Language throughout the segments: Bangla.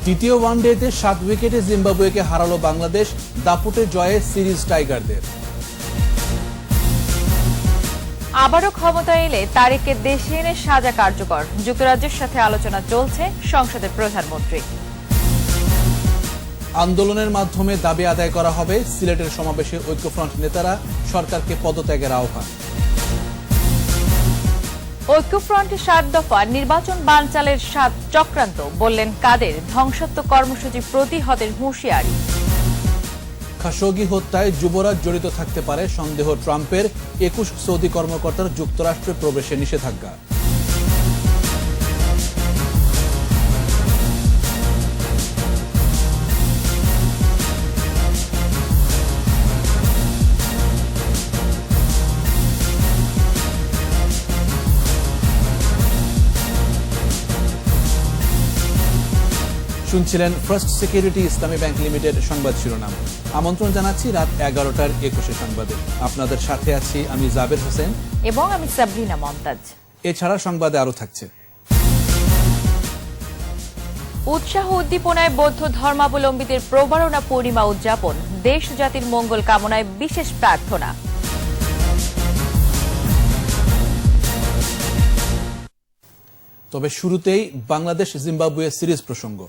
দ্বিতীয় ওয়ানডেতে 7 উইকেটে জিম্বাবুয়েকে হারালো বাংলাদেশ, দাপুটে জয়ে সিরিজ টাইগারদের। আবারও ক্ষমতা এলে তারেককে দেশে এনে সাজা কার্যকর, যুক্তরাজ্যের সাথে আলোচনা চলছে সংসদের প্রধানমন্ত্রী। আন্দোলনের মাধ্যমে দাবি আদায় করা হবে, সিলেটের সমাবেশে ঐক্যফ্রন্ট নেতারা সরকারকে পদত্যাগের আহ্বান। ঐক্যফ্রন্টের 7 দফা নির্বাচন বানচালের 7 চক্রান্ত, বললেন কাদের। ধ্বংসাত্মক কর্মসূচি প্রতিহতের হুঁশিয়ারি। খাশোগি হত্যায় যুবরাজ জড়িত থাকতে পারে সন্দেহ ট্রাম্পের, 21 সৌদি কর্মকর্তার যুক্তরাষ্ট্রে প্রবেশে নিষেধাজ্ঞা। শুনছিলেন ফার্স্ট সিকিউরিটি ইসলামী ব্যাংক লিমিটেড সংবাদ শিরোনাম। আমন্ত্রণ জানাচ্ছি রাত 11টার 21 সংবাদে। আপনাদের সাথে আছি আমি জাবের হোসেন এবং আমি সাবরিনা মমতাজ। এছাড়া সংবাদে আরো থাকছে: উৎসাহ উদ্দীপনায় বৌদ্ধ ধর্মাবলম্বীদের প্রবারণা পূর্ণিমা উদযাপন, দেশ জাতির মঙ্গল কামনায় বিশেষ প্রার্থনা। তবে শুরুতেই বাংলাদেশ জিম্বাবুয়ে সিরিজ প্রসঙ্গ।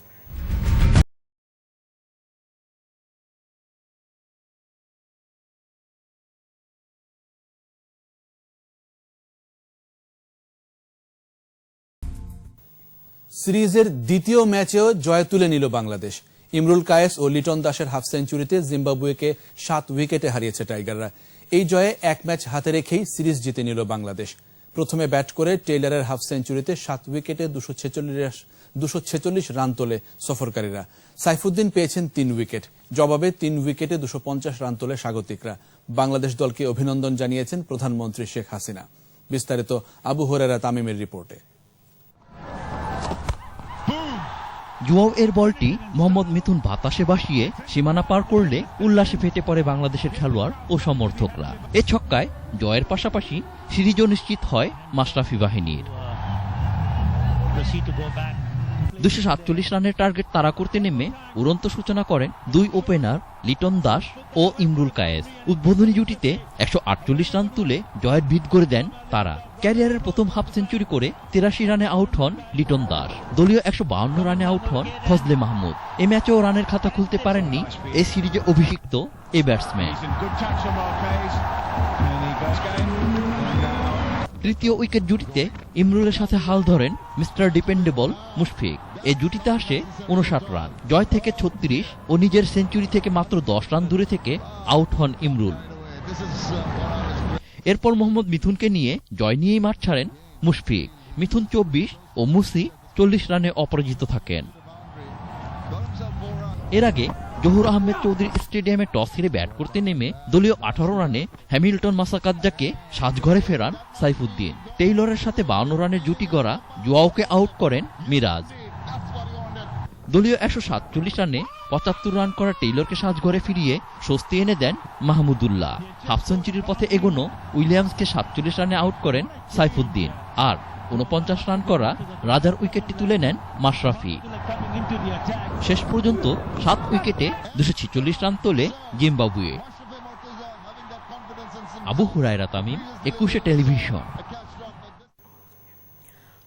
সিরিজের দ্বিতীয় ম্যাচেও জয় তুলে নিল বাংলাদেশ। ইমরুল কায়েস ও লিটন দাসের হাফ সেঞ্চুরিতে জিম্বাবুয়েকে 7 উইকেটে হারিয়েছে টাইগাররা। এই জয়ে এক ম্যাচ হাতে রেখেই সিরিজ জিতে নিল বাংলাদেশ। প্রথমে ব্যাট করে টেইলরের হাফ সেঞ্চুরিতে 7 উইকেটে 246 রান তোলে সফরকারীরা। সাইফুদ্দিন পেয়েছেন 3 উইকেট, জবাবে 3 উইকেটে 250 রান তোলে স্বাগতিকরা। বাংলাদেশ দলকে অভিনন্দন জানিয়েছেন প্রধানমন্ত্রী শেখ হাসিনা। বিস্তারিত আবু হুরায়রা তামিমের রিপোর্টে। জুয়াও এর বলটি মোহাম্মদ মিথুন বাতাসে ভাসিয়ে সীমানা পার করলে উল্লাসে ফেটে পড়ে বাংলাদেশের খেলোয়াড় ও সমর্থকরা। এ ছক্কায় জয়ের পাশাপাশি সিরিজও নিশ্চিত হয় মাশরাফি বাহিনীর। 247 রানের টার্গেট তাড়া করতে নেমে উড়ন্ত সূচনা করেন 2 ওপেনার লিটন দাস ও ইমরুল কায়েস। উদ্বোধনী জুটিতে 148 রান তুলে জয়ের ভিত গড়ে দেন তারা। ক্যারিয়ারের প্রথম হাফ সেঞ্চুরি করে 83 রানে আউট হন লিটন দাস। দলীয় 152 রানে আউট হন ফজলে মাহমুদ। এ ম্যাচেও রানের খাতা খুলতে পারেননি এই সিরিজে অভিষিক্ত এই ব্যাটসম্যান। তৃতীয় উইকেট জুটিতে ইমরুলের সাথে হাল ধরেন মিস্টার ডিপেন্ডেবল মুশফিক। এই জুটিতে আসে 59 রান। জয় থেকে 36 ও নিজের সেঞ্চুরি থেকে মাত্র 10 রান দূরে থেকে আউট হন ইমরুল। এরপর মোহাম্মদ মিথুনকে নিয়ে জয় নিয়েই মাঠ ছাড়েন মুশফিক। মিথুন 24 ও মুসি 40 রানে অপরাজিত থাকেন। এর আগে জহুর আহমেদ চৌধুরী স্টেডিয়ামে টস হেরে ব্যাট করতে নেমে দলীয় 18 রানে হ্যামিল্টন মাসাকাজ্জাকে সাজঘরে ফেরান সাইফুদ্দিন। টেইলরের সাথে 52 রানের জুটি গড়া জুয়াওকে আউট করেন মিরাজ। দলীয় 147 রানে 75 রান করা টেইলরকে সাজঘরে ফিরিয়ে স্বস্তি এনে দেন মাহমুদুল্লাহ। হাফ সেঞ্চুরির পথে এগোনো উইলিয়ামসকে 47 রানে আউট করেন সাইফুদ্দিন। আর 49 রান করা রাজার উইকেটটি তুলে নেন মাশরাফি। শেষ পর্যন্ত 7 উইকেটে 246 রান তোলে জিম্বাবুয়ে। আবু হুরায়রা তামিম, 21 টেলিভিশন।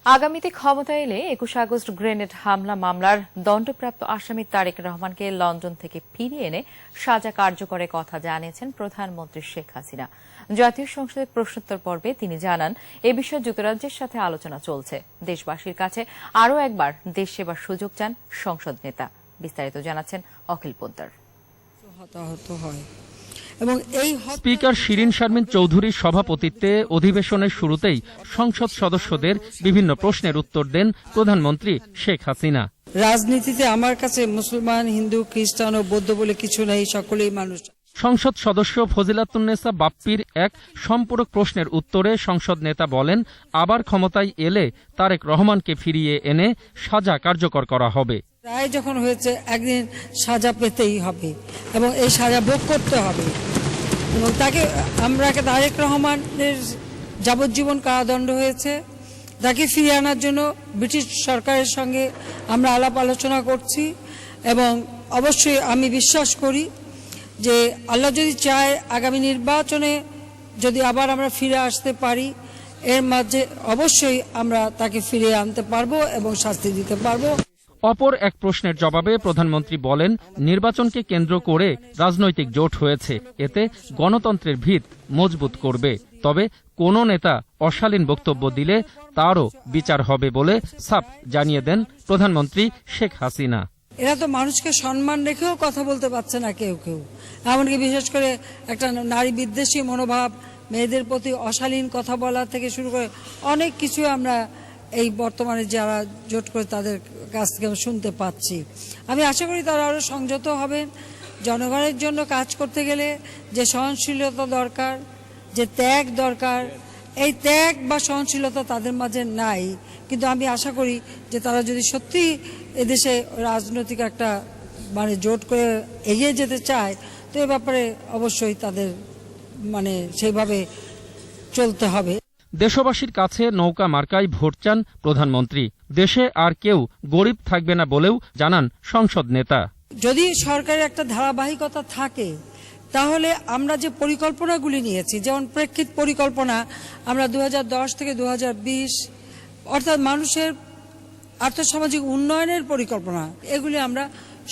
আগামীতে ক্ষমতা এলে 21 আগস্ট গ্রেনেড হামলা মামলার দণ্ডপ্রাপ্ত আসামি তারেক রহমানকে লন্ডন থেকে ফিরিয়ে এনে সাজা কার্যকরের কথা জানিয়েছেন প্রধানমন্ত্রী শেখ হাসিনা। জাতীয় সংসদের প্রশ্নোত্তর পর্বে তিনি জানান, এ বিষয়ে যুক্তরাজ্যের সাথে আলোচনা চলছে। দেশবাসীর কাছে আরও একবার দেশ সেবার সুযোগ চান সংসদ নেতা। বিস্তারিত জানাচ্ছেন অখিল পোদ্দার। স্পিকার শিরিন শারমিন চৌধুরীর সভাপতিত্বে অধিবেশনের শুরুতেই সংসদ সদস্যদের বিভিন্ন প্রশ্নের উত্তর দেন প্রধানমন্ত্রী শেখ হাসিনা। রাজনীতিতে আমার কাছে মুসলমান, হিন্দু, খ্রিস্টান ও বৌদ্ধ বলে কিছু নেই, সকলেই মানুষ। সংসদ সদস্য ফজিলাতুন্নেসা বাপ্পির এক সম্পূরক প্রশ্নের উত্তরে সংসদ নেতা বলেন, আবার ক্ষমতায় এলে তারেক রহমানকে ফিরিয়ে এনে সাজা কার্যকর করা হবে। রায় যখন হয়েছে একদিন সাজা পেতেই হবে এবং এই সাজা ভোগ করতে হবে এবং তাকে তারেক রহমানের যাবজ্জীবন কারাদণ্ড হয়েছে তাকে ফিরিয়ে আনার জন্য ব্রিটিশ সরকারের সঙ্গে আমরা আলাপ আলোচনা করছি এবং অবশ্যই আমি বিশ্বাস করি যে আল্লাহ যদি চায় আগামী নির্বাচনে যদি আবার আমরা ফিরে আসতে পারি, এর মাঝে অবশ্যই আমরা তাকে ফিরিয়ে আনতে পারবো এবং শাস্তি দিতে পারবো। অপর এক প্রশ্নের জবাবে প্রধানমন্ত্রী বলেন, নির্বাচনকে কেন্দ্র করে রাজনৈতিক জোট হয়েছে, এতে গণতন্ত্রের ভিত মজবুত করবে। তবে কোন নেতা অশালীন বক্তব্য দিলে তারও বিচার হবে বলে সাফ জানিয়ে দেন প্রধানমন্ত্রী শেখ হাসিনা। এরা তো মানুষকে সম্মান রেখেও কথা বলতে পারছে না কেউ কেউ, এমনকি বিশেষ করে একটা নারী বিদ্বেষী মনোভাব, মেয়েদের প্রতি অশালীন কথা বলা থেকে শুরু করে অনেক কিছু আমরা এই বর্তমানে যারা জোট করে তাদের কাছ থেকে শুনতে পাচ্ছি। আমি আশা করি তারা আরও সংযত হবেন। জনগণের জন্য কাজ করতে গেলে যে সহনশীলতা দরকার, যে ত্যাগ দরকার, এই ত্যাগ বা সহনশীলতা তাদের মাঝে নাই। কিন্তু আমি আশা করি যে তারা যদি সত্যি এদেশে রাজনৈতিক একটা জোট করে এগিয়ে যেতে চায়, তো এ ব্যাপারে অবশ্যই তাদের সেইভাবে চলতে হবে। দেশবাসীর কাছে নৌকা মার্কায় ভোট চান প্রধানমন্ত্রী। দেশে আর কেউ গরিব থাকবে না বলেও জানান সংসদ নেতা। যদি সরকারের একটা ধারাবাহিকতা থাকে, তাহলে আমরা যে পরিকল্পনাগুলি নিয়েছি, যেমন প্রেক্ষিত পরিকল্পনা, আমরা 2010 থেকে 2020 অর্থাৎ মানুষের আর্থসামাজিক উন্নয়নের পরিকল্পনা, এগুলি আমরা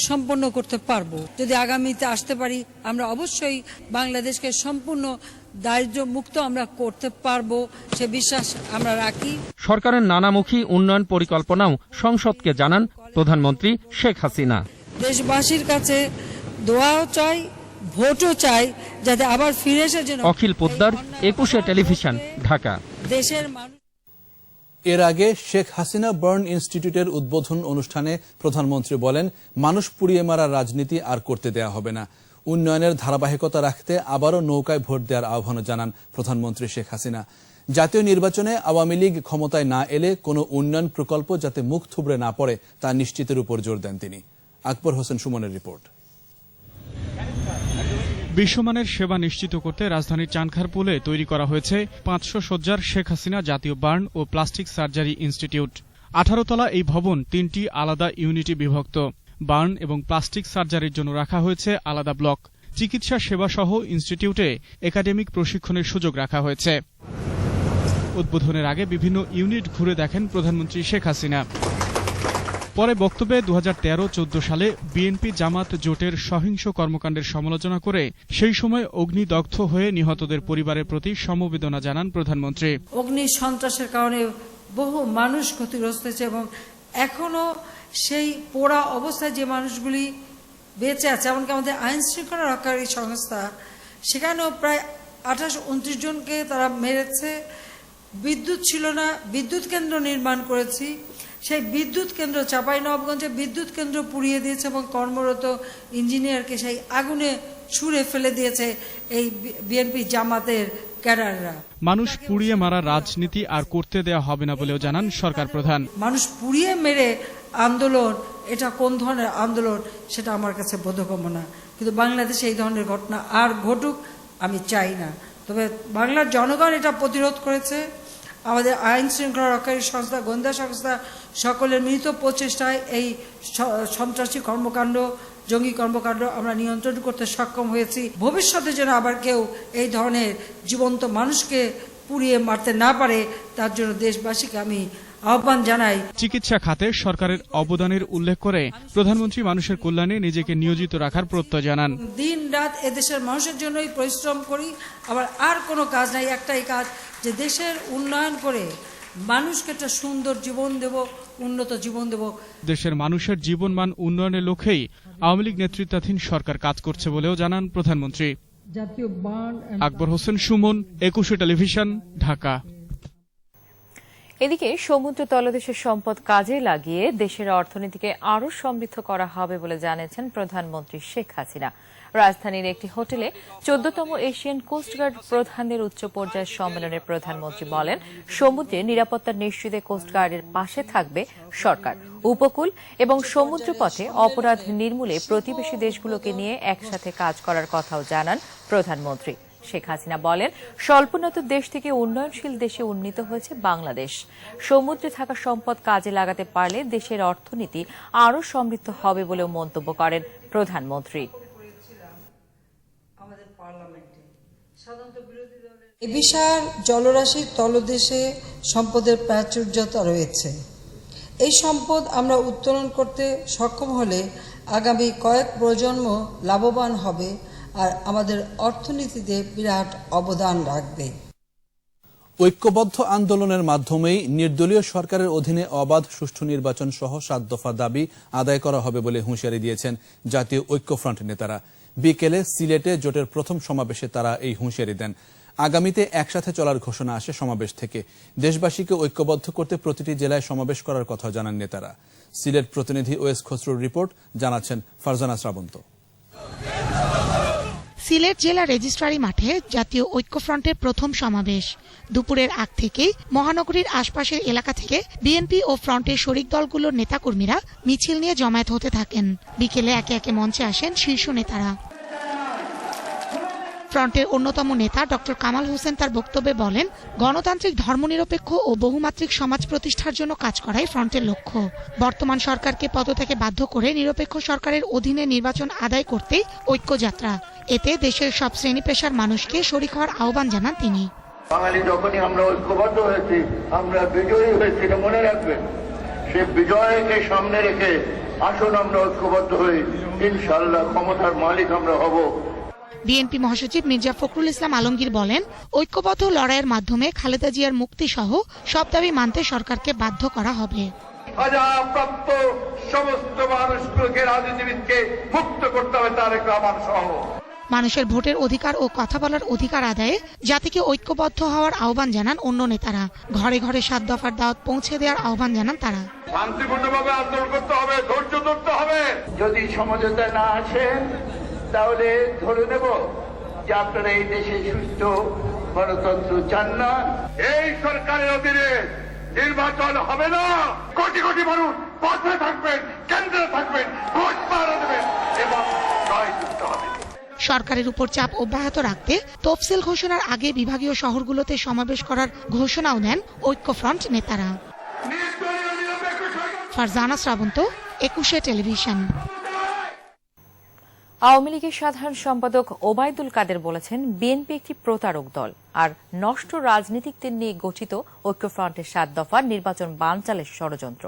সম্পন্ন করতে পারবো। যদি আগামীতে আসতে পারি, আমরা অবশ্যই বাংলাদেশকে সম্পূর্ণ দারিদ্র্য মুক্ত আমরা করতে পারবো, সে বিশ্বাস আমরা রাখি। সরকারের নানামুখী উন্নয়ন পরিকল্পনাও সংসদকে জানান প্রধানমন্ত্রী শেখ হাসিনা। দেশবাসীর কাছে দোয়াও চাই, ভোটও চাই, যাতে আবার ফিরে এসে যেন। অখিল পোদ্দার, 21 টেলিভিশন, ঢাকা। দেশের মানুষ। এর আগে শেখ হাসিনা বার্ন ইনস্টিটিউটের উদ্বোধন অনুষ্ঠানে প্রধানমন্ত্রী বলেন, মানুষ পুড়িয়ে মারার রাজনীতি আর করতে দেয়া হবে না। উন্নয়নের ধারাবাহিকতা রাখতে আবারও নৌকায় ভোট দেওয়ার আহ্বান জানান প্রধানমন্ত্রী শেখ হাসিনা। জাতীয় নির্বাচনে আওয়ামী লীগ ক্ষমতায় না এলে কোনো উন্নয়ন প্রকল্প যাতে মুখ থুবড়ে না পড়ে তা নিশ্চিতের উপর জোর দেন তিনি। আকবর হোসেন সুমনের রিপোর্ট। বিশ্বমানের সেবা নিশ্চিত করতে রাজধানীর চানখারপুলে তৈরি করা হয়েছে 500 শয্যার শেখ হাসিনা জাতীয় বার্ন ও প্লাস্টিক সার্জারি ইনস্টিটিউট। 18 তলা এই ভবন 3টি আলাদা ইউনিটে বিভক্ত। বার্ন এবং প্লাস্টিক সার্জারির জন্য রাখা হয়েছে আলাদা ব্লক। চিকিৎসা সেবা সহ ইনস্টিটিউটে একাডেমিক প্রশিক্ষণের সুযোগ রাখা হয়েছে। উদ্বোধনের আগে বিভিন্ন ইউনিট ঘুরে দেখেন প্রধানমন্ত্রী শেখ হাসিনা। পরে বক্তব্যে 2013-14 সালে বিএনপি জামাত জোটের সহিংস কর্মকাণ্ডের সমালোচনা করে সেই সময় অগ্নিদগ্ধ হয়ে নিহতদের পরিবারের প্রতি সমবেদনা জানান প্রধানমন্ত্রী। অগ্নি সন্ত্রাসের কারণে বহু মানুষ ক্ষতিগ্রস্ত হয়েছে এবং এখনো সেই পোড়া অবস্থায় যে মানুষগুলি বেঁচে আছে, এমনকি আমাদের আইন শৃঙ্খলা রক্ষাকারী সংস্থা, সেখানেও প্রায় 28-29 জনকে তারা মেরেছে। বিদ্যুৎ ছিল না, বিদ্যুৎ কেন্দ্র নির্মাণ করেছি, সেই বিদ্যুৎ কেন্দ্র চাঁপাইনবাবগঞ্জে বিদ্যুৎ কেন্দ্র পুড়িয়ে দিয়েছে এবং কর্মরত ইঞ্জিনিয়ারকে সেই আগুনে ছুঁড়ে ফেলে দিয়েছে এই বিএনপি জামাতের ক্যাডাররা। মানুষ পুড়িয়ে মারা রাজনীতি আর করতে দেয়া হবে না বলেও জানান সরকার প্রধান। মানুষ পুড়িয়ে মেরে আন্দোলন, এটা কোন ধরনের আন্দোলন সেটা আমার কাছে বোধগম্য না। কিন্তু বাংলাদেশে এই ধরনের ঘটনা আর ঘটুক আমি চাই না। তবে বাংলার জনগণ এটা প্রতিরোধ করেছে। আমাদের আইন শৃঙ্খলা রক্ষাকারী সংস্থা, গোয়েন্দা সংস্থা সকলের মিলিত প্রচেষ্টায় এই সন্ত্রাসী কর্মকাণ্ড, জঙ্গি কর্মকাণ্ড আমরা নিয়ন্ত্রণ করতে সক্ষম হয়েছি। ভবিষ্যতে যেন আবার কেউ এই ধরনের জীবন্ত মানুষকে পুড়িয়ে মারতে না পারে, তার জন্য দেশবাসীকে আমি আহ্বান জানাই। চিকিৎসা খাতে সরকারের অবদানের উল্লেখ করে প্রধানমন্ত্রী মানুষের কল্যাণে নিজেকে নিয়োজিত রাখার প্রত্যয় জানান। দিন রাত এদেশের মানুষের জন্যই পরিশ্রম করি, আবার আর কোনো কাজ নাই, একটাই কাজ, যে দেশের উন্নয়ন করে মানুষকে একটা সুন্দর জীবন দেব, উন্নত জীবন দেব। দেশের মানুষের জীবনমান উন্নয়নের লক্ষ্যেই আওয়ামী লীগ নেতৃত্বাধীন সরকার কাজ করছে বলেও জানান প্রধানমন্ত্রী। আকবর হোসেন সুমন, 21 টেলিভিশন, ঢাকা। এদিকে সমুদ্র তলদেশের সম্পদ কাজে লাগিয়ে দেশের অর্থনীতিকে আরও সমৃদ্ধ করা হবে বলে জানিয়েছেন প্রধানমন্ত্রী শেখ হাসিনা। রাজধানীর একটি হোটেলে 14তম এশিয়ান কোস্টগার্ড প্রধানদের উচ্চ পর্যায়ের সম্মেলনে প্রধানমন্ত্রী বলেন, সমুদ্রে নিরাপত্তা নিশ্চিতে কোস্টগার্ডের পাশে থাকবে সরকার। উপকূল এবং সমুদ্রপথে অপরাধ নির্মূলে প্রতিবেশী দেশগুলোকে নিয়ে একসাথে কাজ করার কথাও জানান প্রধানমন্ত্রী। শেখ হাসিনা বলেন, স্বল্পোন্নত দেশ থেকে উন্নয়নশীল দেশে উন্নীত হয়েছে বাংলাদেশ। সমুদ্রে থাকা সম্পদ কাজে লাগাতে পারলে দেশের অর্থনীতি আরও সমৃদ্ধ হবে বলেও মন্তব্য করেন প্রধানমন্ত্রী। এ বিশাল জলরাশির তলদেশে সম্পদের প্রাচুর্যতা রয়েছে। এই সম্পদ আমরা উত্তোলন করতে সক্ষম হলে আগামী কয়েক প্রজন্ম লাভবান হবে আর আমাদের অর্থনীতিতে বিরাট অবদান রাখবে। ঐক্যবদ্ধ আন্দোলনের মাধ্যমেই নির্দলীয় সরকারের অধীনে অবাধ সুষ্ঠু নির্বাচন সহ ৭ দফা দাবি আদায় করা হবে বলে হুঁশিয়ারি দিয়েছেন জাতীয় ঐক্যফ্রন্ট নেতারা। বিকেলে সিলেটে জোটের প্রথম সমাবেশে তারা এই হুঁশিয়ারি দেন। আগামীতে একসাথে চলার ঘোষণা আসে সমাবেশ থেকে। দেশবাসীকে ঐক্যবদ্ধ করতে প্রতিটি জেলায় সমাবেশ করার কথা জানান নেতারা। সিলেট প্রতিনিধি ওএস খসরুর রিপোর্ট, জানাচ্ছেন ফারজানা শ্রাবন্ত। সিলেট জেলা রেজিস্ট্রারি মাঠে জাতীয় ঐক্যফ্রন্টের প্রথম সমাবেশ। দুপুরের আগ থেকেই মহানগরীর আশপাশের এলাকা থেকে বিএনপি ও ফ্রন্টের শরিক দলগুলোর নেতাকর্মীরা মিছিল নিয়ে জমায়েত হতে থাকেন। বিকেলে একে একে মঞ্চে আসেন শীর্ষ নেতারা। ফ্রন্টের অন্যতম নেতা ডক্টর কামাল হোসেন তার বক্তব্যে বলেন, গণতান্ত্রিক, ধর্মনিরপেক্ষ ও বহুমাত্রিক সমাজ প্রতিষ্ঠার জন্য কাজ করাই ফ্রন্টের লক্ষ্য। বর্তমান সরকারকে পদত্যাগে বাধ্য করে নিরপেক্ষ সরকারের অধীনে নির্বাচন আদায় করতেই ঐক্যযাত্রা। এতে দেশের সব শ্রেণী পেশার মানুষকে শরিক হওয়ার আহ্বান জানান তিনি। বাঙালি যখনই আমরা ঐক্যবদ্ধ হয়েছি, আমরা বিজয়ী হয়েছি, এটা মনে রাখবেন। সে বিজয়কে সামনে রেখে আসুন আমরা ঐক্যবদ্ধ হই, ইনশাআল্লাহ ক্ষমতার মালিক আমরা হব। বিএনপি মহাসচিব মির্জা ফখরুল ইসলাম আলমগীর বলেন, ঐক্যবদ্ধ লড়াইয়ের মাধ্যমে খালেদা জিয়ার মুক্তি সহ সব দাবি মানতে সরকারকে বাধ্য করা হবে। সাজাপ্রাপ্ত সমস্ত মানুষগুলোকে, রাজনীতিবিদকে মুক্ত করতে হবে তারেক রহমান সহ। মানুষের ভোটের অধিকার ও কথা বলার অধিকার আদায়ে জাতিকে ঐক্যবদ্ধ হওয়ার আহ্বান জানান অন্য নেতারা। ঘরে ঘরে ৭ দফার দাওয়াত পৌঁছে দেওয়ার আহ্বান জানান তারা। শান্তিপূর্ণভাবে আন্দোলন করতে হবে, ধৈর্য ধরতে হবে। যদি সমঝোতা না আসেন তাহলে ধরে নেব যে আপনারা এই দেশে সুস্থ গণতন্ত্র চান না। এই সরকারের অধীনে নির্বাচন হবে না। কোটি কোটি মানুষ পথে থাকবেন, কেন্দ্রে থাকবেন, ভোট পাহারা দেবেন এবং জয়যুক্ত হবে। সরকারের উপর চাপ অব্যাহত রাখতে তফসিল ঘোষণার আগে বিভাগীয় শহরগুলোতে সমাবেশ করার ঘোষণাও দেন ঐক্যফ্রন্ট নেতারা। ফারজানা শ্রাবন্ত, ২১শে টেলিভিশন। আওয়ামী লীগের সাধারণ সম্পাদক ওবায়দুল কাদের বলেছেন, বিএনপি একটি প্রতারক দল আর নষ্ট রাজনীতিকদের নিয়ে গঠিত ঐক্যফ্রন্টের ৭ দফার নির্বাচন বানচালের ষড়যন্ত্র।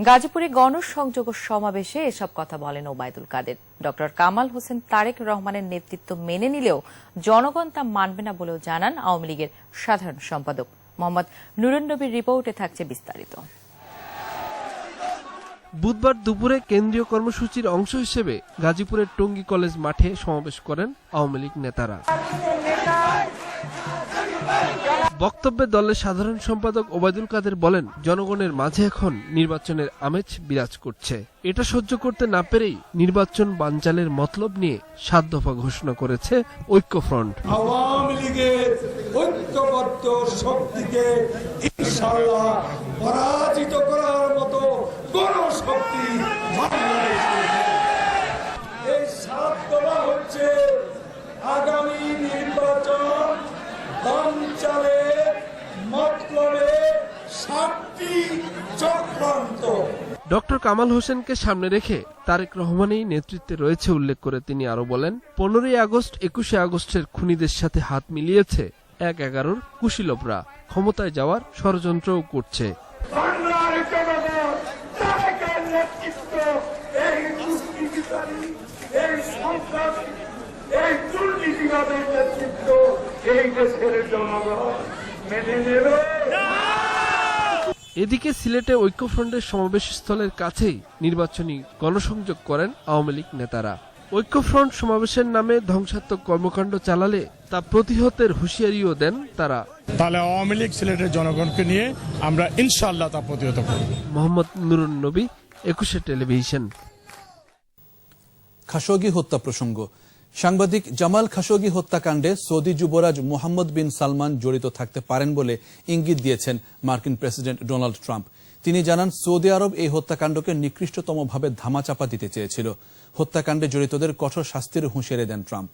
গাজীপুরে গণসংযোগ সমাবেশে এসব কথা বলেন ওবায়দুল কাদের। ডক্টর কামাল হোসেন তারেক রহমানের নেতৃত্ব মেনে নিলেও জনগণ তা মানবে না বলেও জানান আওয়ামী লীগের সাধারণ সম্পাদক। মোহাম্মদ নুরুন নবীর রিপোর্টে থাকছে বিস্তারিত। বুধবার দুপুরে কেন্দ্রীয় কর্মসূচির অংশ হিসেবে গাজীপুরের টঙ্গী কলেজ মাঠে সমাবেশ করেন আওয়ামী লীগ নেতারা। বক্তব্যে দলের সাধারণ সম্পাদক ওবায়দুল কাদের বলেন, জনগণের মাঝে এখন নির্বাচনের আমেজ বিরাজ করছে। এটা সহ্য করতে না পেরেই নির্বাচন বানচালের মতলব নিয়ে ৭ দফা ঘোষণা করেছে ঐক্যফ্রন্ট। আওয়ামী লীগের ঐক্যবদ্ধ শক্তিকে ইনশাআল্লাহ পরাজিত করার মতো কোনো শক্তি বাংলাদেশে। এই ৭ দফা হচ্ছে আগামী নির্বাচন বানচালে মতলবে ৭টি চক্রান্ত। ডক্টর কামাল হোসেনকে সামনে রেখে তারেক রহমানই নেতৃত্বে রয়েছে উল্লেখ করে তিনি আরো বলেন, ১৫ই আগস্ট ২১শে আগস্টের খুনিদের সাথে হাত মিলিয়েছে ১/১১-র কুশীলবরা, ক্ষমতায় যাওয়ার ষড়যন্ত্রও করছে। বাংলার জনগণ তারেকের নেতৃত্ব, এই দুষ্কৃতিকারী, এই সন্ত্রাসী, এই দুর্নীতিবাদের নেতৃত্ব এই দেশের জনগণ মেনে নেবে। এদিকে সিলেটে ঐক্যফ্রন্টের সমাবেশস্থলের কাছেই নির্বাচনী গণসংযোগ করেন আওয়ামী লীগ নেতারা। ঐক্যফ্রন্ট সমাবেশের নামে ধ্বংসাত্মক কর্মকাণ্ড চালালে তা প্রতিহতের হুঁশিয়ারিও দেন তারা। তাহলে আওয়ামী লীগ সিলেটের জনগণকে নিয়ে আমরা ইনশাআল্লাহ তা প্রতিহত করব। মোহাম্মদ নুরুন নবী, ২১শে টেলিভিশন। খাশোগি হত্যা প্রসঙ্গ। সাংবাদিক জামাল খাশোগি হত্যাকাণ্ডে সৌদি যুবরাজ মোহাম্মদ বিন সালমান জড়িত থাকতে পারেন বলে ইঙ্গিত দিয়েছেন মার্কিন প্রেসিডেন্ট ডোনাল্ড ট্রাম্প। তিনি জানান, সৌদি আরব এই হত্যাকাণ্ডকে নিকৃষ্টতমভাবে ধামাচাপা দিতে চেয়েছিল। হত্যাকাণ্ডে জড়িতদের কঠোর শাস্তির হুঁশিয়ারি দেন ট্রাম্প।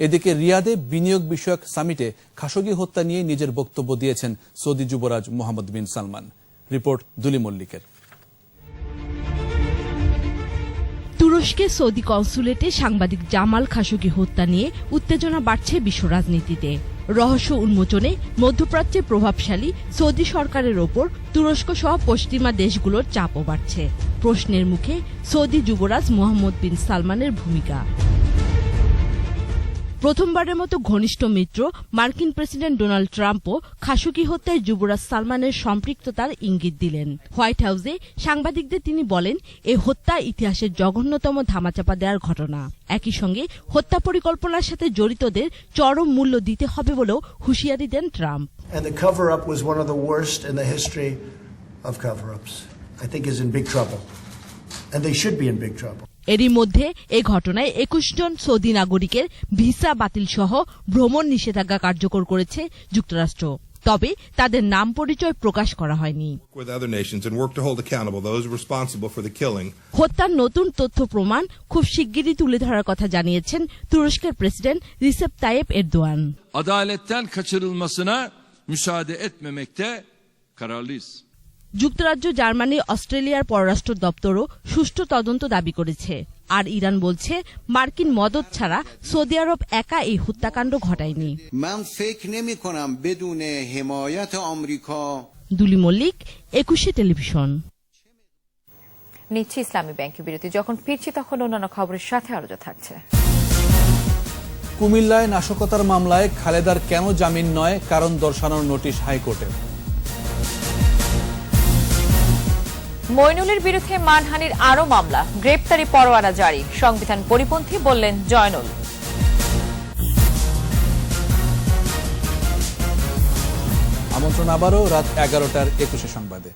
এদিকে রিয়াদে বিনিয়োগ বিষয়ক সামিটে খাশোগি হত্যা নিয়ে নিজের বক্তব্য দিয়েছেন সৌদি যুবরাজ মোহাম্মদ বিন সালমান। রিপোর্ট দুলি মল্লিকের। তুরস্কের সৌদি কনসুলেটে সাংবাদিক জামাল খাশোগি হত্যা নিয়ে উত্তেজনা বাড়ছে বিশ্ব রাজনীতিতে। রহস্য উন্মোচনে মধ্যপ্রাচ্যের প্রভাবশালী সৌদি সরকারের ওপর তুরস্ক সহ পশ্চিমা দেশগুলোর চাপও বাড়ছে। প্রশ্নের মুখে সৌদি যুবরাজ মোহাম্মদ বিন সালমানের ভূমিকা। প্রথমবারের মতো ঘনিষ্ঠ মিত্র মার্কিন প্রেসিডেন্ট ডোনাল্ড ট্রাম্পও খাশোগি হত্যায় যুবরাজ সালমানের সম্পৃক্ততার ইঙ্গিত দিলেন। হোয়াইট হাউসে সাংবাদিকদের তিনি বলেন, এ হত্যা ইতিহাসের জঘন্যতম ধামাচাপা দেওয়ার ঘটনা। একই সঙ্গে হত্যা পরিকল্পনার সাথে জড়িতদের চরম মূল্য দিতে হবে বলেও হুঁশিয়ারি দেন Trump. And the cover-up was one of the worst in the history of cover-ups. I think is in big trouble. And they should be in big trouble. এরই মধ্যে এ ঘটনায় 21 জন সৌদি নাগরিকের ভিসা বাতিল সহ ভ্রমণ নিষেধাজ্ঞা কার্যকর করেছে যুক্তরাষ্ট্র। তবে তাদের নাম পরিচয় প্রকাশ করা হয়নি। হত্যার নতুন তথ্য প্রমাণ খুব শিগগিরই তুলে ধরার কথা জানিয়েছেন তুরস্কের president Recep Tayyip Erdogan. Adaletten kaçırılmasına müsaade etmemekte kararlıyız. যুক্তরাজ্য, জার্মানি, অস্ট্রেলিয়ার পররাষ্ট্র দপ্তরও সুষ্ঠু তদন্ত দাবি করেছে। আর ইরান বলছে, মার্কিন মদদ ছাড়া সৌদি আরব একা এই হত্যাকাণ্ড ঘটায়নি। দুলি মল্লিক, 21 টেলিভিশন। নিচ্ছি ইসলামী ব্যাংকের বিরতি। যখন ফিরছি তখন অন্যান্য খবরের সাথে আরো থাকছে। কুমিল্লায় নাশকতার মামলায় খালেদার কেন জামিন নয়, কারণ দর্শানোর নোটিশ হাইকোর্টের। মইনুলের বিরুদ্ধে মানহানির আরও মামলা, গ্রেপ্তারি পরোয়ানা জারি, সংবিধান পরিপন্থী বললেন জয়নুল। আমন্ত্রণ আবারও রাত 11টার 21 সংবাদে।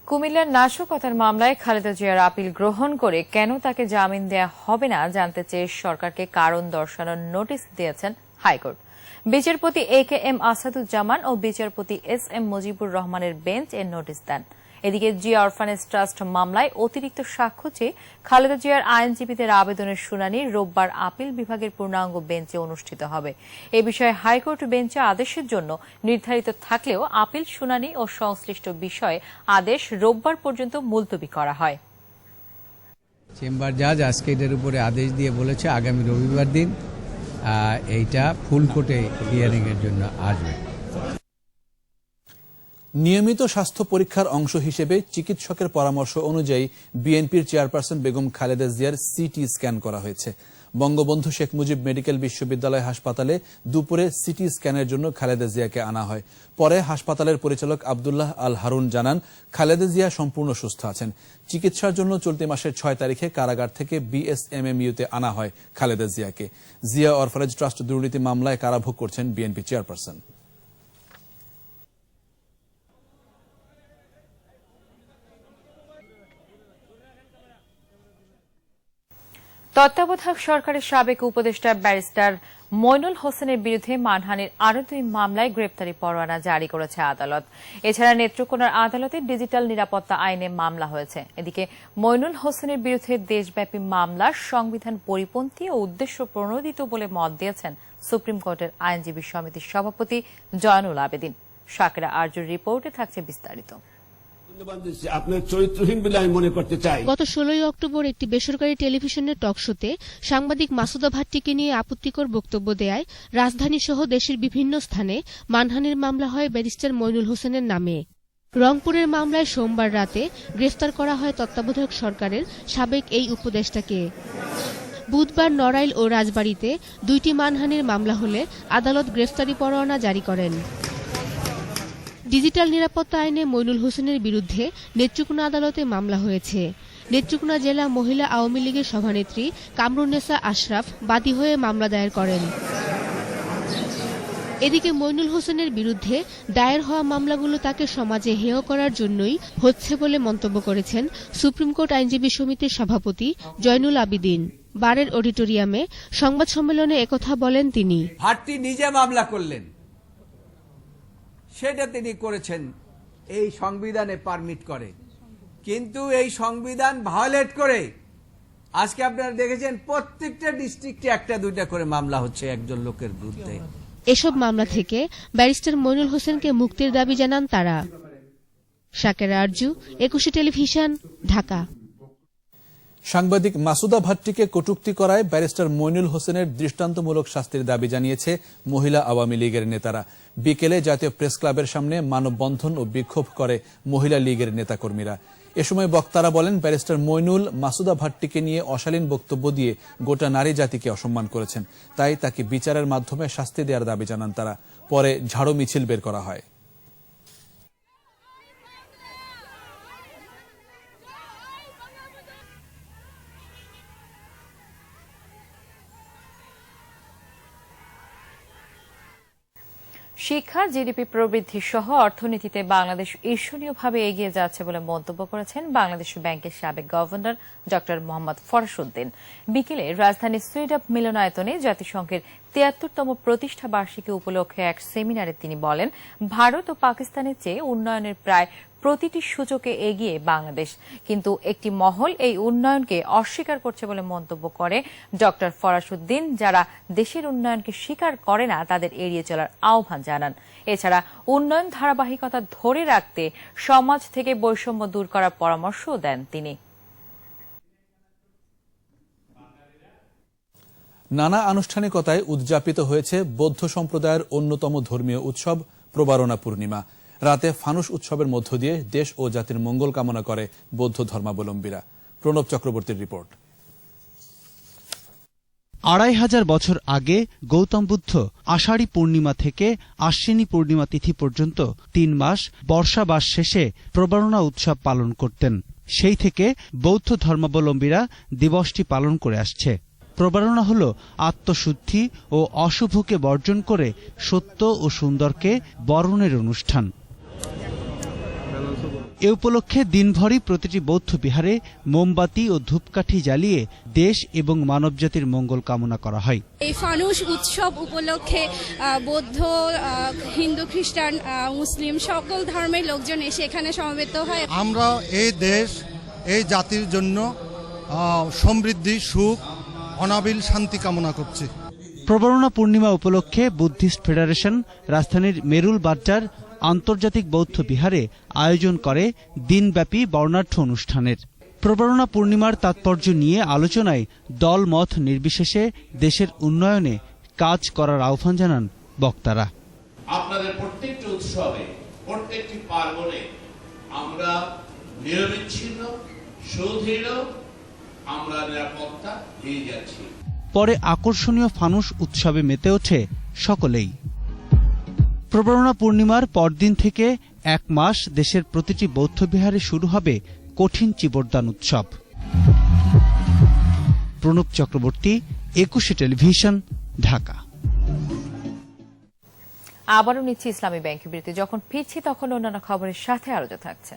কুমিল্লার নাশকতার মামলায় খালেদা জিয়ার আপিল গ্রহণ করে কেন তাকে জামিন দেয়া হবে না জানতে চেয়ে সরকারকে কারণ দর্শানোর নোটিশ দিয়েছেন হাইকোর্ট। বিচারপতি AK-M আসাদুজ্জামান ও বিচারপতি SM মুজিবুর রহমানের বেঞ্চ এর নোটিশ দেন। এদিকে জিয়া অরফানেজ ট্রাস্ট মামলায় অতিরিক্ত সাক্ষ্য চেয়ে খালেদা জিয়ার আইনজীবীদের আবেদনের শুনানি রোববার আপিল বিভাগের পূর্ণাঙ্গ বেঞ্চে অনুষ্ঠিত হবে। এ বিষয়ে হাইকোর্ট বেঞ্চে আদেশের জন্য নির্ধারিত থাকলেও আপিল শুনানি ও সংশ্লিষ্ট বিষয়ে আদেশ রোববার পর্যন্ত মুলতবি করা হয়। চেম্বার জাজ আজকে এটার উপরে আদেশ দিয়ে বলেছে আগামী রবিবার দিন এইটা ফুল কোর্টে হিয়ারিং এর জন্য আসবে। নিয়মিত স্বাস্থ্য পরীক্ষার অংশ হিসেবে চিকিৎসকের পরামর্শ অনুযায়ী বিএনপির চেয়ারপারসন বেগম খালেদা জিয়ার সিটি স্ক্যান করা হয়েছে। বঙ্গবন্ধু শেখ মুজিব মেডিকেল বিশ্ববিদ্যালয় হাসপাতালে দুপুরে সিটি স্ক্যানের জন্য খালেদা জিয়াকে আনা হয়। পরে হাসপাতালের পরিচালক আব্দুল্লাহ আল হারুন জানান, খালেদা জিয়া সম্পূর্ণ সুস্থ আছেন। চিকিৎসার জন্য চলতি মাসের 6 তারিখে কারাগার থেকে BSMMU-তে আনা হয় খালেদা জিয়াকে। জিয়া অরফানেজ ট্রাস্ট দুর্নীতি মামলায় কারাভোগ করছেন বিএনপি চেয়ারপারসন। তত্ত্বাবধায়ক সরকারের সাবেক উপদেষ্টা ব্যারিস্টার মইনুল হোসেনের বিরুদ্ধে মানহানির আরও 2 মামলায় গ্রেপ্তারি পরোয়ানা জারি করেছে আদালত। এছাড়া নেত্রকোনার আদালতে ডিজিটাল নিরাপত্তা আইনে মামলা হয়েছে। এদিকে মইনুল হোসেনের বিরুদ্ধে দেশব্যাপী মামলার সংবিধান পরিপন্থী ও উদ্দেশ্য প্রণোদিত বলে মত দিয়েছেন সুপ্রিম কোর্টের আইনজীবী সমিতির সভাপতি জয়নুল আবেদিন। শাকিরা আরজুর রিপোর্টে থাকছে বিস্তারিত। গত 16 অক্টোবর একটি বেসরকারি টেলিভিশনের টকশোতে সাংবাদিক মাসুদা ভাট্টিকে নিয়ে আপত্তিকর বক্তব্য দেয় রাজধানী সহ দেশের বিভিন্ন স্থানে মানহানির মামলা হয় ব্যারিস্টার মইনুল হোসেনের নামে। রংপুরের মামলায় সোমবার রাতে গ্রেফতার করা হয় তত্ত্বাবধায়ক সরকারের সাবেক এই উপদেষ্টাকে। বুধবার নড়াইল ও রাজবাড়ীতে 2টি মানহানির মামলা হলে আদালত গ্রেফতারি পরোয়ানা জারি করেন। ডিজিটাল নিরাপত্তা আইনে মইনুল হোসেনের বিরুদ্ধে নেত্রকোনা আদালতে মামলা হয়েছে। নেত্রকোনা জেলা মহিলা আওয়ামী লীগের সভানেত্রী কামরুন্নেসা আশরাফ বাদী হয়ে মামলা দায়ের করেন। এদিকে মইনুল হোসেনের বিরুদ্ধে দায়ের হওয়া মামলাগুলো তাকে সমাজে হেয় করার জন্যই হচ্ছে বলে মন্তব্য করেছেন সুপ্রিম কোর্ট আইনজীবী সমিতির সভাপতি জয়নুল আবেদিন। বারের অডিটোরিয়ামে সংবাদ সম্মেলনে একথা বলেন তিনি। ভাট্টি নিজে মামলা করলেন, সেটা তিনি করেছেন এই সংবিধানে পারমিট করে, কিন্তু এই সংবিধান ভায়োলেট করে আজকে আপনারা দেখেছেন প্রত্যেকটা ডিস্ট্রিক্টে একটা দুইটা করে মামলা হচ্ছে একজন লোকের বিরুদ্ধে। এসব মামলা থেকে ব্যারিস্টার মইনুল হোসেনকে মুক্তির দাবি জানান তারা। শাকেরা আরজু, 21 টেলিভিশন, ঢাকা। সাংবাদিক মাসুদা ভাট্টিকে কটূক্তি করায় ব্যারিস্টার মইনুল হোসেনের দৃষ্টান্তমূলক শাস্তির দাবি জানিয়েছে মহিলা আওয়ামী লীগের নেতারা। বিকেলে জাতীয় প্রেস ক্লাবের সামনে মানববন্ধন ও বিক্ষোভ করে মহিলা লীগের নেতাকর্মীরা। এ সময় বক্তারা বলেন, ব্যারিস্টার মইনুল মাসুদা ভাট্টিকে নিয়ে অশালীন বক্তব্য দিয়ে গোটা নারী জাতিকে অসম্মান করেছেন, তাই তাকে বিচারের মাধ্যমে শাস্তি দেওয়ার দাবি জানান তারা। পরে ঝাড়ু মিছিল বের করা হয়। শিক্ষা, জিডিপি প্রবৃদ্ধি সহ অর্থনীতিতে বাংলাদেশ ঈর্ষণীয়ভাবে এগিয়ে যাচ্ছে বলে মন্তব্য করেছেন বাংলাদেশ ব্যাংকের সাবেক গভর্নর ডক্টর মোহাম্মদ ফরাসউদ্দিন। বিকেলে রাজধানীর সুইডাপ মিলনায়তনে জাতিসংঘের ৭৩তম প্রতিষ্ঠা বার্ষিকী উপলক্ষে এক সেমিনারে তিনি বলেন, ভারত ও পাকিস্তানের চেয়ে উন্নয়নের প্রায় প্রতিটি সূচকে এগিয়ে বাংলাদেশ, কিন্তু একটি মহল এই উন্নয়নকে অস্বীকার করছে বলে মন্তব্য করে ডক্টর ফরাসউদ্দিন। যারা দেশের উন্নয়নকে স্বীকার করে না তাদের এড়িয়ে চলার আহ্বান জানান। এছাড়া উন্নয়ন ধারাবাহিকতা ধরে রাখতে সমাজ থেকে বৈষম্য দূর করার পরামর্শও দেন তিনি। নানা আনুষ্ঠানিকতায় উদযাপিত হয়েছে বৌদ্ধ সম্প্রদায়ের অন্যতম ধর্মীয় উৎসব প্রবারণা পূর্ণিমা। রাতে ফানুস উৎসবের মধ্য দিয়ে দেশ ও জাতির মঙ্গল কামনা করে বৌদ্ধ ধর্মাবলম্বীরা। প্রণব চক্রবর্তীর রিপোর্ট। ২৫০০ বছর আগে গৌতম বুদ্ধ আষাঢ়ী পূর্ণিমা থেকে আশ্বিনী পূর্ণিমা তিথি পর্যন্ত ৩ মাস বর্ষাবাস শেষে প্রবারণা উৎসব পালন করতেন। সেই থেকে বৌদ্ধ ধর্মাবলম্বীরা দিবসটি পালন করে আসছে। প্রবারণা হল আত্মশুদ্ধি ও অশুভকে বর্জন করে সত্য ও সুন্দরকে বরণের অনুষ্ঠান। এ উপলক্ষে দিনভরই প্রতিটি বৌদ্ধ বিহারে মোমবাতি ও ধূপকাঠি জ্বালিয়ে দেশ এবং মানবজাতির মঙ্গল কামনা করা হয়। এই ফানুস উৎসব উপলক্ষে বৌদ্ধ, হিন্দু, খ্রিস্টান, মুসলিম সকল ধর্মের লোকজন এসে এখানে সমবেত হয়। আমরা এই দেশ, এই জাতির জন্য সমৃদ্ধি, সুখ, অনাবিল শান্তি কামনা করছি। প্রবারণা পূর্ণিমা উপলক্ষে বুদ্ধিস্ট ফেডারেশন রাজধানীর মেরুল বাড্ডার আন্তর্জাতিক বৌদ্ধ বিহারে আয়োজন করে দিনব্যাপী বর্ণাঢ্য অনুষ্ঠানের। প্রবারণা পূর্ণিমার তাৎপর্য নিয়ে আলোচনায় দল মত নির্বিশেষে দেশের উন্নয়নে কাজ করার আহ্বান জানান বক্তারা। আপনাদের প্রত্যেকটি উৎসবে, প্রত্যেকটি পার্বণে আমরা নিরবিচ্ছিন্ন, সুদৃঢ়, আমরা নিরাপত্তা দিয়ে যাচ্ছি। পরে আকর্ষণীয় ফানুস উৎসবে মেতে ওঠে সকলেই। প্রবারণা পূর্ণিমার পরদিন থেকে ১ মাস দেশের প্রতিটি বৌদ্ধবিহারে শুরু হবে কঠিন চিবরদান উৎসব। প্রণব চক্রবর্তী, ২১ টেলিভিশন, ঢাকা। আবারও নিচ্ছি ইসলামী ব্যাংক বিরতি। যখন ফিরছি তখন অন্যান্য খবরের সাথে আরো থাকছে।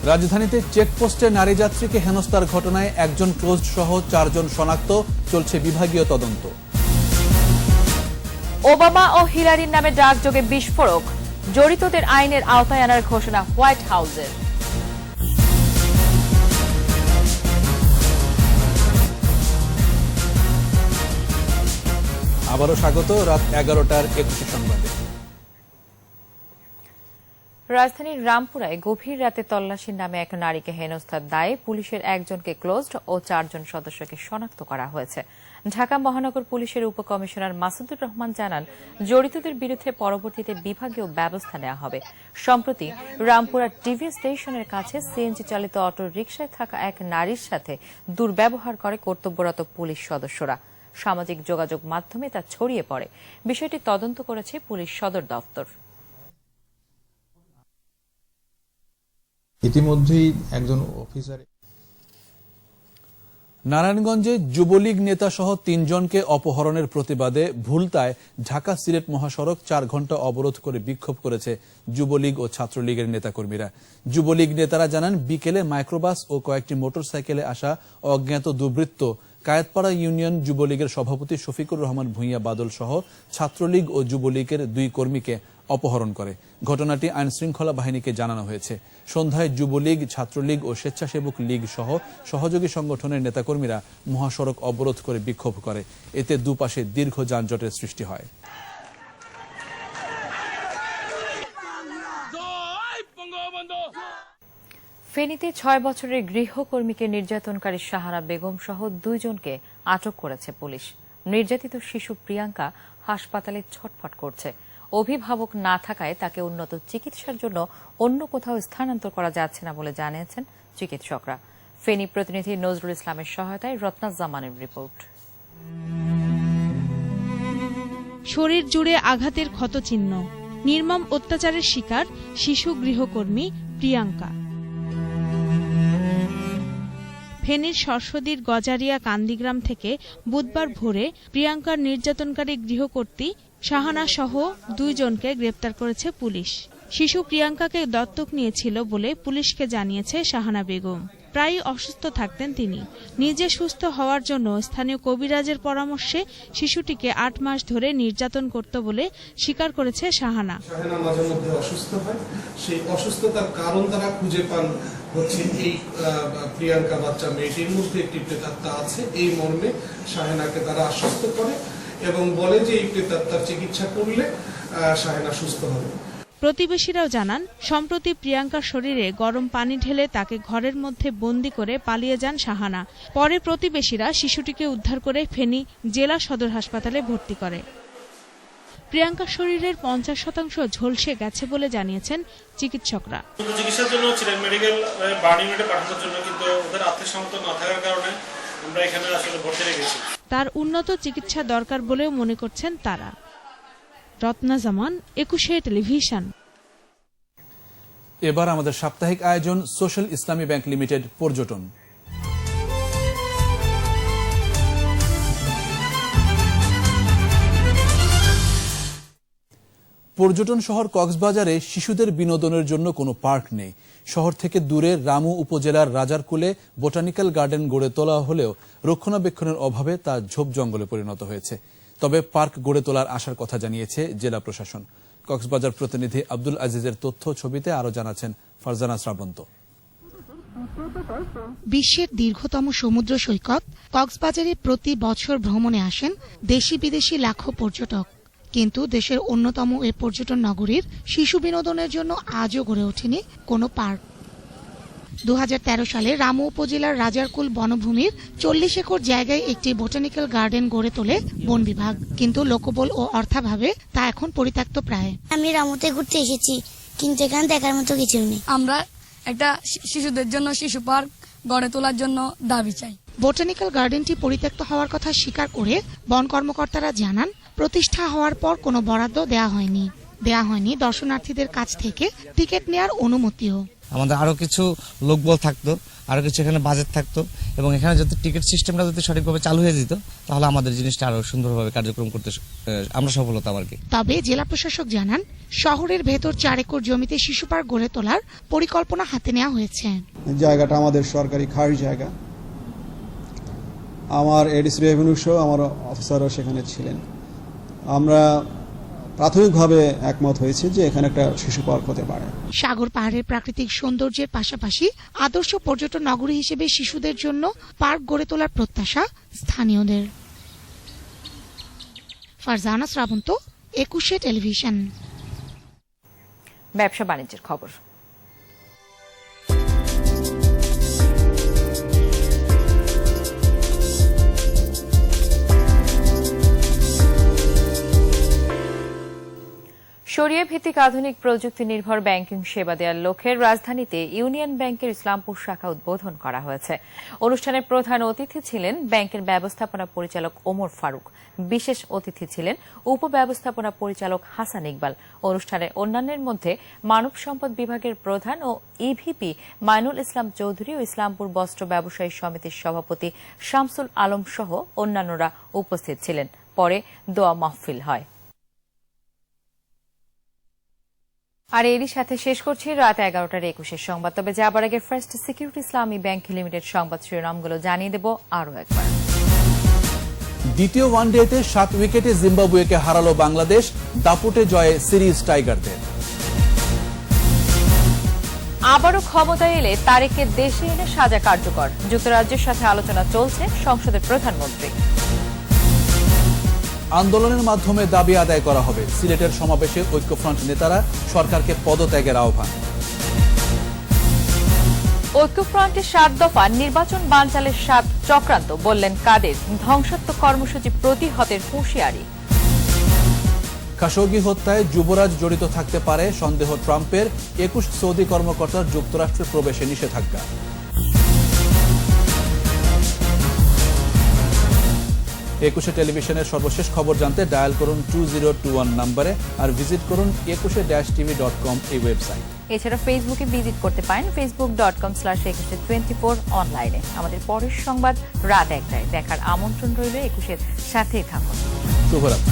রাজধানীতে চেকপোস্টে নারী যাত্রীকে হেনস্থার ঘটনায় একজন ক্লোজড সহ ৪ জন শনাক্ত, চলছে বিভাগীয় তদন্ত। ওবামা ও হিলারির নামে ডাকযোগে বিস্ফোরক, জড়িতদের আইনের আওতায় আনার ঘোষণা হোয়াইট হাউসের। আবারও স্বাগত রাত ১১টার ২১ সংবাদে। রাজধানীর রামপুরায় গভীর রাতে তল্লাশির নামে এক নারীকে হেনস্থার দায়ে পুলিশের একজনকে ক্লোজড ও ৪ জন সদস্যকে শনাক্ত করা হয়েছে। ঢাকা মহানগর পুলিশের উপকমিশনার মাসুদুর রহমান জানান, জড়িতদের বিরুদ্ধে পরবর্তীতে বিভাগীয় ব্যবস্থা নেওয়া হবে। সম্প্রতি রামপুরা টিভি স্টেশনের কাছে সিএনজি চালিত অটো রিকশায় থাকা এক নারীর সাথে দুর্ব্যবহার করে কর্তব্যরত পুলিশ সদস্যরা। সামাজিক যোগাযোগ মাধ্যমে তা ছড়িয়ে পড়ে। বিষয়টি তদন্ত করেছে পুলিশ সদর দফতর। ইতিমধ্যেই একজন অফিসার। নারায়ণগঞ্জে যুবলীগ নেতা সহ ৩ জনকে অপহরণের প্রতিবাদে ভুলতায় ঢাকা সিলেট মহাসড়ক ৪ ঘণ্টা অবরোধ করে বিক্ষোভ করেছে যুবলীগ ও ছাত্রলীগের নেতাকর্মীরা। যুবলীগ নেতারা জানান, বিকেলে মাইক্রোবাস ও কয়েকটি মোটরসাইকেলে আসা অজ্ঞাত দুর্বৃত্ত কায়েতপাড়া ইউনিয়ন যুবলীগের সভাপতি শফিকুর রহমান ভূঁইয়া বাদল সহ ছাত্রলীগ ও যুবলীগের 2 কর্মীকে অপহরণ করে। ঘটনাটি আইনশৃঙ্খলা বাহিনীকে জানানো হয়েছে। সন্ধ্যায় যুবলীগ, ছাত্রলীগ ও স্বেচ্ছাসেবক লীগ সহ সহযোগী সংগঠনের নেতাকর্মীরা মহাসড়ক অবরোধ করে বিক্ষোভ করে। এতে দুপাশে দীর্ঘ যানজটের সৃষ্টি হয়। ফেনীতে 6 বছরের গৃহকর্মীকে নির্যাতনকারী শাহানা বেগম সহ 2 জনকে আটক করেছে পুলিশ। নির্যাতিত শিশু প্রিয়াঙ্কা হাসপাতালে ছটফট করছে। অভিভাবক না থাকায় তাকে উন্নত চিকিৎসার জন্য অন্য কোথাও স্থানান্তর করা যাচ্ছে না বলে জানিয়েছেন চিকিৎসকরা। ফেনী প্রতিনিধি নজরুল ইসলামের সহায়তায় রত্না জামানের রিপোর্ট। শরীর জুড়ে আঘাতের ক্ষতচিহ্ন, নির্মম অত্যাচারের শিকার শিশু গৃহকর্মী প্রিয়াঙ্কা। ফেনীর সরস্বতীর গজারিয়া কান্দিগ্রাম থেকে বুধবার ভোরে প্রিয়াঙ্কার নির্যাতনকারী গৃহকর্ত্রী শাহানা সহ 2 জনকে গ্রেপ্তার করেছে পুলিশ। শিশু প্রিয়াঙ্কাকে দত্তক নিয়েছিল বলে পুলিশকে জানিয়েছে শাহানা বেগম। প্রায়ই অসুস্থ থাকতেন তিনি। নিজে সুস্থ হওয়ার জন্য স্থানীয় কবিরাজের পরামর্শে শিশুটিকে 8 মাস ধরে নির্যাতন করত বলে স্বীকার করেছে শাহানা। শাহানা মাঝে মধ্যে অসুস্থ হয়, সেই অসুস্থতার কারণ তারা খুঁজে পান হচ্ছে এই প্রিয়াঙ্কা বাচ্চা মেয়েটির মধ্যে একটি প্রেতাত্মা আছে। এই মর্মে শাহানাকে তারা আশ্বস্ত করে এবং বলে যে এই প্রেতাত্মার চিকিৎসা করলে শাহানা সুস্থ হবে। প্রতিবেশীরাও জানান, সম্প্রতি প্রিয়াঙ্কার শরীরে গরম পানি ঢেলে তাকে ঘরের মধ্যে বন্দী করে পালিয়ে যান শাহানা। পরে প্রতিবেশীরা শিশুটিকে উদ্ধার করে ফেনী জেলা সদর হাসপাতালে ভর্তি করে। প্রিয়াঙ্কার শরীরের 50% ঝলসে গেছে বলে জানিয়েছেন চিকিৎসকরা। চিকিৎসার জন্য ছিলেন মেডিকেল বার্ন ইউনিটে পাঠানোর জন্য, কিন্তু ওদের আর্থিক সামর্থ্য না থাকার কারণে আমরা এখানে আসলে ভর্তি রেখেছি। তার উন্নত চিকিৎসা দরকার বলেও মনে করছেন তারা। রত্না জামান, 21 টেলিভিশন। এবার আমাদের সাপ্তাহিক আয়োজন সোশ্যাল ইসলামী ব্যাংক লিমিটেড পর্যটন। পর্যটন শহর কক্সবাজারে শিশুদের বিনোদনের জন্য কোনো পার্ক নেই। শহর থেকে দূরে রামু উপজেলার রাজারকুলে বোটানিক্যাল গার্ডেন গড়ে তোলা হলেও রক্ষণাবেক্ষণের অভাবে তা ঝোপ জঙ্গলে পরিণত হয়েছে। তবে পার্ক গড়ে তোলার আশার কথা জানিয়েছে জেলা প্রশাসন। কক্সবাজার প্রতিনিধি আব্দুল আজিজের তথ্য ছবিতে আরো জানাচ্ছেন ফারজানা শ্রাবন্ত। বিশ্বের দীর্ঘতম সমুদ্র সৈকত কক্সবাজারে প্রতি বছর ভ্রমণে আসেন দেশি বিদেশি লাখো পর্যটক, কিন্তু দেশের অন্যতম এ পর্যটন নগরীর শিশু বিনোদনের জন্য আজও গড়ে ওঠেনি কোনো পার্ক। 2013 সালে রামু উপজেলার রাজারকুল বনভূমির 40 একর জায়গায় একটি বোটানিক্যাল গার্ডেন গড়ে তোলে বন বিভাগ, কিন্তু লোকবল ও অর্থাভাবে তা এখন পরিত্যক্ত প্রায়। আমি রামুতে ঘুরতে এসেছি, কিন্তু এখানে দেখার মতো কিছু নেই। আমরা একটা শিশুদের জন্য শিশু পার্ক গড়ে তোলার জন্য দাবি চাই। বোটানিক্যাল গার্ডেনটি পরিত্যক্ত হওয়ার কথা স্বীকার করে বন কর্মকর্তারা জানান, প্রতিষ্ঠা হওয়ার পর কোনো বরাদ্দ দেয়া হয়নি দর্শনার্থীদের কাছ থেকে টিকিট নেওয়ার অনুমতিও। আমাদের আরো কিছু লোকবল থাকতো, আরো কিছু এখানে বাজেট থাকতো এবং এখানে যদি টিকিট সিস্টেমটা যদি সঠিকভাবে চালু হয়ে যেত তাহলে আমাদের জিনিসটা আরো সুন্দরভাবে কার্যক্রম করতে আমরা সফল হতাম আর কি। তবে জেলা প্রশাসক জানান, শহরের ভেতর 4 একর জমিতে শিশু পার্ক গড়ে তোলার পরিকল্পনা হাতে নেওয়া হয়েছে। জায়গাটা আমাদের সরকারি খাস জায়গা। আমার এডিসি রেভিনিউ সহ আমার অফিসারও সেখানে ছিলেন। আমরা প্রাথমিকভাবে একমত হয়েছে যে এখানে একটা শিশু পার্ক হতে পারে। সাগর পাহাড়ের প্রাকৃতিক সৌন্দর্যের পাশাপাশি আদর্শ পর্যটন নগরী হিসেবে শিশুদের জন্য পার্ক গড়ে তোলার প্রত্যাশা স্থানীয়দের। ফারজানা শ্রাবন্ত, 21 টেলিভিশন। ব্যবসা বাণিজ্যের খবর। শরিয়া ভিত্তিক আধুনিক প্রযুক্তি নির্ভর ব্যাংকিং সেবা দেওয়ার লক্ষ্যে রাজধানীতে ইউনিয়ন ব্যাংকের ইসলামপুর শাখা উদ্বোধন করা হয়েছে। অনুষ্ঠানের প্রধান অতিথি ছিলেন ব্যাংকের ব্যবস্থাপনা পরিচালক ওমর ফারুক। বিশেষ অতিথি ছিলেন উপব্যবস্থাপনা পরিচালক হাসান ইকবাল। অনুষ্ঠানে অন্যান্যের মধ্যে মানব সম্পদ বিভাগের প্রধান ও ইভিপি মাইনুল ইসলাম চৌধুরী ও ইসলামপুর বস্ত্র ব্যবসায়ী সমিতির সভাপতি শামসুল আলম সহ অন্যান্যরা উপস্থিত ছিলেন। পরে দোয়া মাহফিল হয়। আর এরই সাথে শেষ করছি রাত 11:21 সংবাদ। তবে যাবার আগে ফার্স্ট সিকিউরিটি ইসলামী ব্যাংক লিমিটেড সংবাদ শিরোনামগুলো জানিয়ে দেব আরও একবার। দ্বিতীয় ওয়ানডেতে 7 উইকেটে জিম্বাবুয়েকে হারালো বাংলাদেশ, দাপুটে জয়ে সিরিজ টাইগারদের। আবারও ক্ষমতায় এলে তারেককে দেশে এনে সাজা কার্যকর, যুক্তরাজ্যের সাথে আলোচনা চলছে সংসদের প্রধানমন্ত্রী। আন্দোলনের মাধ্যমে দাবি আদায় করা হবে, সিলেটের সমাবেশে ঐক্যফ্রন্ট নেতারা সরকারকে পদত্যাগের আহ্বান। ঐক্যফ্রন্টের 7 দফা নির্বাচন বানচালের 7 চক্রান্ত, বললেন কাদের। ধ্বংসাত্মক কর্মসূচি প্রতিহতের হুঁশিয়ারি। খাশোগি হত্যায় যুবরাজ জড়িত থাকতে পারে সন্দেহ ট্রাম্পের, 21 সৌদি কর্মকর্তার যুক্তরাষ্ট্রে প্রবেশে নিষেধাজ্ঞা। একুশে টেলিভিশনের সর্বশেষ খবর জানতে ডায়াল করুন 2021 নম্বরে আর ভিজিট করুন 21-tv.com এই ওয়েবসাইট। এছাড়া ফেসবুকে ভিজিট করতে পারেন facebook.com/2124 অনলাইনে। আমাদের পরের সংবাদ রাত 1টায় দেখার আমন্ত্রণ রইল। 21-এর সাথেই থাকুন। শুভরাত্রি।